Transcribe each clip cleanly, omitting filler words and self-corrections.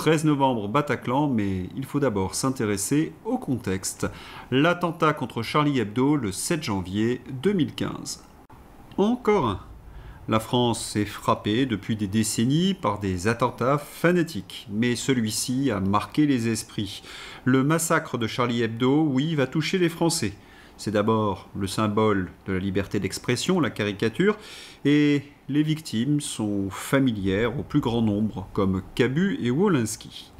13 novembre, Bataclan, mais il faut d'abord s'intéresser au contexte. L'attentat contre Charlie Hebdo le 7 janvier 2015. Encore un. La France est frappée depuis des décennies par des attentats fanatiques, mais celui-ci a marqué les esprits. Le massacre de Charlie Hebdo, oui, va toucher les Français. C'est d'abord le symbole de la liberté d'expression, la caricature, et les victimes sont familières au plus grand nombre, comme Cabu et Wolinski.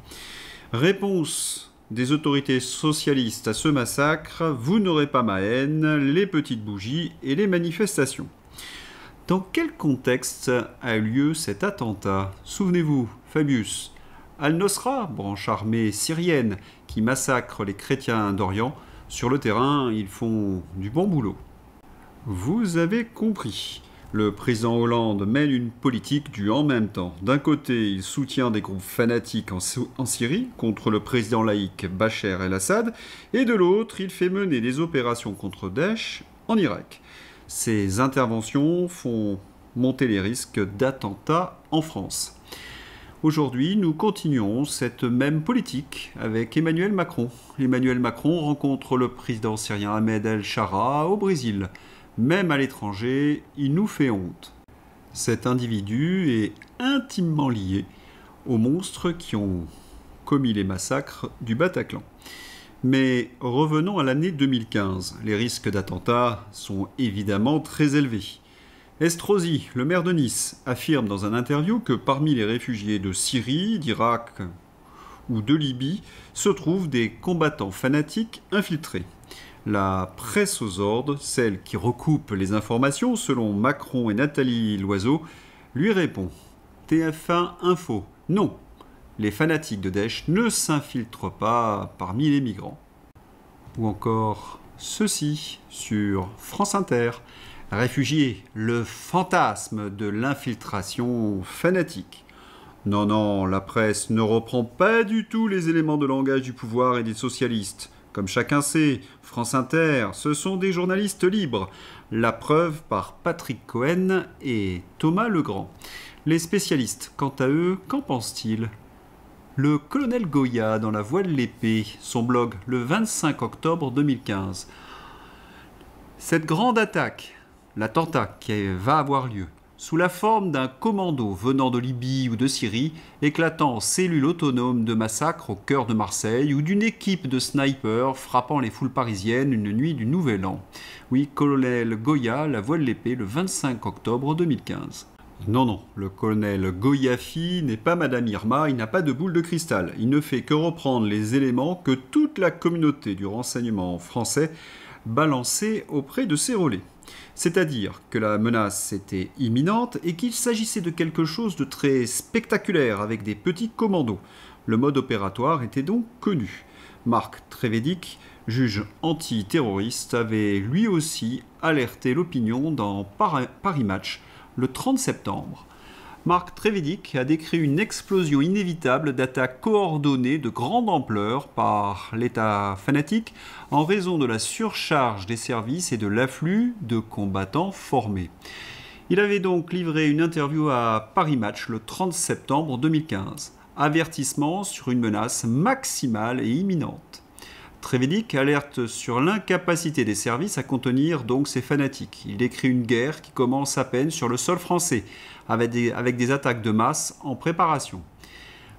Réponse des autorités socialistes à ce massacre, vous n'aurez pas ma haine, les petites bougies et les manifestations. Dans quel contexte a eu lieu cet attentat? Souvenez-vous, Fabius, Al-Nosra, branche armée syrienne qui massacre les chrétiens d'Orient. Sur le terrain, ils font du bon boulot. Vous avez compris. Le président Hollande mène une politique du en même temps. D'un côté, il soutient des groupes fanatiques en Syrie contre le président laïque Bachar el-Assad, et de l'autre, il fait mener des opérations contre Daesh en Irak. Ces interventions font monter les risques d'attentats en France. Aujourd'hui, nous continuons cette même politique avec Emmanuel Macron. Emmanuel Macron rencontre le président syrien Ahmed El-Shara au Brésil. Même à l'étranger, il nous fait honte. Cet individu est intimement lié aux monstres qui ont commis les massacres du Bataclan. Mais revenons à l'année 2015. Les risques d'attentats sont évidemment très élevés. Estrosi, le maire de Nice, affirme dans un interview que parmi les réfugiés de Syrie, d'Irak ou de Libye se trouvent des combattants fanatiques infiltrés. La presse aux ordres, celle qui recoupe les informations selon Macron et Nathalie Loiseau, lui répond « TF1 Info, non, les fanatiques de Daesh ne s'infiltrent pas parmi les migrants. » Ou encore ceci sur France Inter. Réfugiés, le fantasme de l'infiltration fanatique. Non, non, la presse ne reprend pas du tout les éléments de langage du pouvoir et des socialistes. Comme chacun sait, France Inter, ce sont des journalistes libres. La preuve par Patrick Cohen et Thomas Legrand. Les spécialistes, quant à eux, qu'en pensent-ils? Le colonel Goya dans La Voix de l'Épée, son blog le 25 octobre 2015. Cette grande attaque, l'attentat qui va avoir lieu, sous la forme d'un commando venant de Libye ou de Syrie, éclatant en cellule autonome de massacre au cœur de Marseille, ou d'une équipe de snipers frappant les foules parisiennes une nuit du Nouvel An. Oui, colonel Goya, La Voix de l'Épée, le 25 octobre 2015. Non, non, le colonel Goyafi n'est pas Madame Irma, il n'a pas de boule de cristal. Il ne fait que reprendre les éléments que toute la communauté du renseignement français balançait auprès de ses relais. C'est-à-dire que la menace était imminente et qu'il s'agissait de quelque chose de très spectaculaire avec des petits commandos. Le mode opératoire était donc connu. Marc Trévédic, juge antiterroriste, avait lui aussi alerté l'opinion dans Paris Match le 30 septembre. Marc Trévédic a décrit une explosion inévitable d'attaques coordonnées de grande ampleur par l'État fanatique en raison de la surcharge des services et de l'afflux de combattants formés. Il avait donc livré une interview à Paris Match le 30 septembre 2015. Avertissement sur une menace maximale et imminente. Trévédic alerte sur l'incapacité des services à contenir donc ces fanatiques. Il décrit une guerre qui commence à peine sur le sol français, avec des attaques de masse en préparation.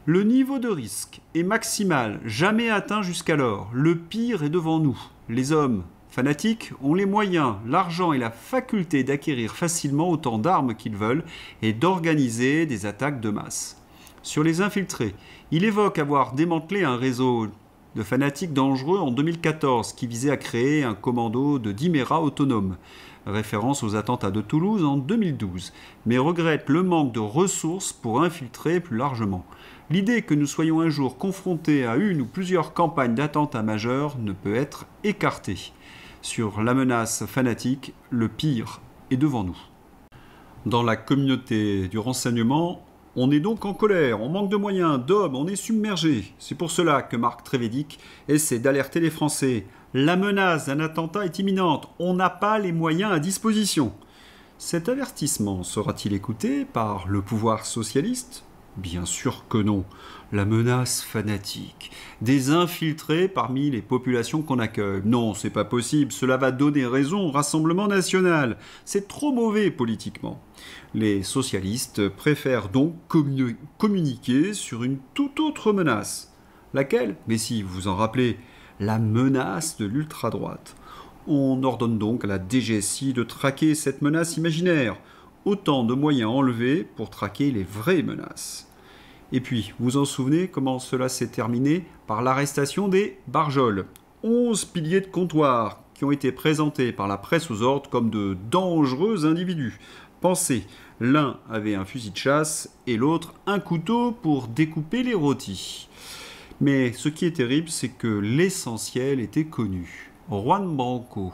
Le niveau de risque est maximal, jamais atteint jusqu'alors. Le pire est devant nous. Les hommes fanatiques ont les moyens, l'argent et la faculté d'acquérir facilement autant d'armes qu'ils veulent et d'organiser des attaques de masse. Sur les infiltrés, il évoque avoir démantelé un réseau de fanatiques dangereux en 2014 qui visait à créer un commando de Dimera autonome, référence aux attentats de Toulouse en 2012, mais regrette le manque de ressources pour infiltrer plus largement. L'idée que nous soyons un jour confrontés à une ou plusieurs campagnes d'attentats majeurs ne peut être écartée. Sur la menace fanatique, le pire est devant nous. Dans la communauté du renseignement, on est donc en colère, on manque de moyens, d'hommes, on est submergé. C'est pour cela que Marc Trévédic essaie d'alerter les Français. La menace d'un attentat est imminente, on n'a pas les moyens à disposition. Cet avertissement sera-t-il écouté par le pouvoir socialiste? Bien sûr que non. La menace fanatique. Des infiltrés parmi les populations qu'on accueille. Non, c'est pas possible. Cela va donner raison au Rassemblement national. C'est trop mauvais politiquement. Les socialistes préfèrent donc communiquer sur une toute autre menace. Laquelle? Mais si, vous vous en rappelez, la menace de l'ultra-droite. On ordonne donc à la DGSI de traquer cette menace imaginaire. Autant de moyens enlevés pour traquer les vraies menaces. Et puis, vous vous en souvenez comment cela s'est terminé par l'arrestation des Barjols, 11 piliers de comptoir qui ont été présentés par la presse aux ordres comme de dangereux individus. Pensez, l'un avait un fusil de chasse et l'autre un couteau pour découper les rôtis. Mais ce qui est terrible, c'est que l'essentiel était connu. Juan Branco.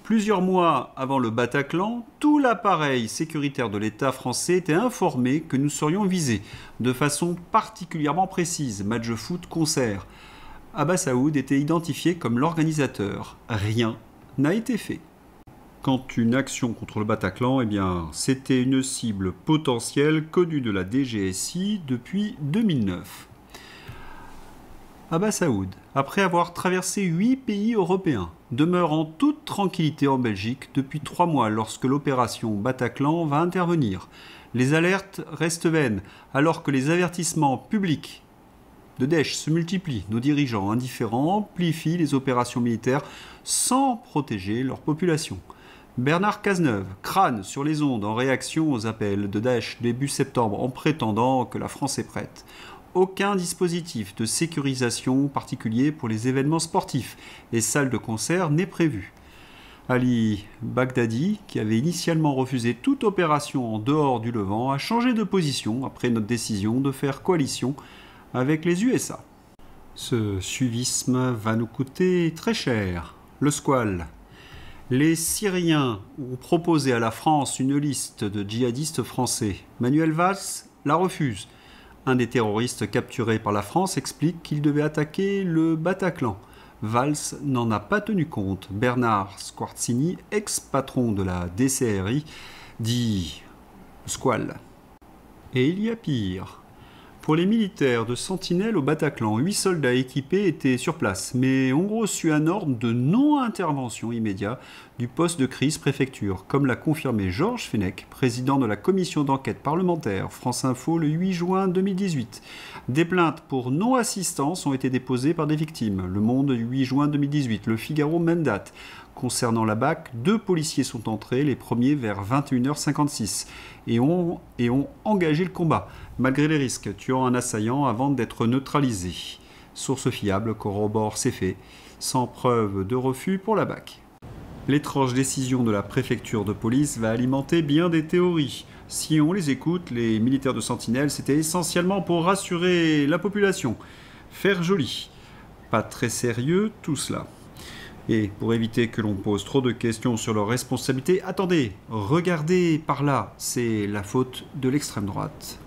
Plusieurs mois avant le Bataclan, tout l'appareil sécuritaire de l'État français était informé que nous serions visés, de façon particulièrement précise, match de foot, concert. Abbas Aoud était identifié comme l'organisateur. Rien n'a été fait. Quant à une action contre le Bataclan, eh bien, c'était une cible potentielle connue de la DGSI depuis 2009. Abbas Aoud, après avoir traversé 8 pays européens, demeure en toute tranquillité en Belgique depuis 3 mois lorsque l'opération Bataclan va intervenir. Les alertes restent vaines alors que les avertissements publics de Daesh se multiplient. Nos dirigeants indifférents amplifient les opérations militaires sans protéger leur population. Bernard Cazeneuve crâne sur les ondes en réaction aux appels de Daesh début septembre en prétendant que la France est prête. Aucun dispositif de sécurisation particulier pour les événements sportifs et salles de concert n'est prévu. Ali Baghdadi, qui avait initialement refusé toute opération en dehors du Levant, a changé de position après notre décision de faire coalition avec les USA. Ce suivisme va nous coûter très cher. Le squal. Les Syriens ont proposé à la France une liste de djihadistes français. Manuel Valls la refuse. Un des terroristes capturés par la France explique qu'il devait attaquer le Bataclan. Valls n'en a pas tenu compte. Bernard Squarcini, ex-patron de la DCRI, dit squal. Et il y a pire. Pour les militaires de Sentinelle au Bataclan, 8 soldats équipés étaient sur place, mais ont reçu un ordre de non-intervention immédiat du poste de crise préfecture, comme l'a confirmé Georges Fenech, président de la commission d'enquête parlementaire France Info le 8 juin 2018. Des plaintes pour non-assistance ont été déposées par des victimes. Le Monde, 8 juin 2018. Le Figaro, même date. Concernant la BAC, 2 policiers sont entrés, les premiers vers 21h56, et ont engagé le combat, malgré les risques, tuant un assaillant avant d'être neutralisés. Source fiable corrobore ces faits, sans preuve de refus pour la BAC. L'étrange décision de la préfecture de police va alimenter bien des théories. Si on les écoute, les militaires de Sentinelle, c'était essentiellement pour rassurer la population. Faire joli. Pas très sérieux, tout cela. Et pour éviter que l'on pose trop de questions sur leur responsabilité, attendez, regardez par là, c'est la faute de l'extrême droite.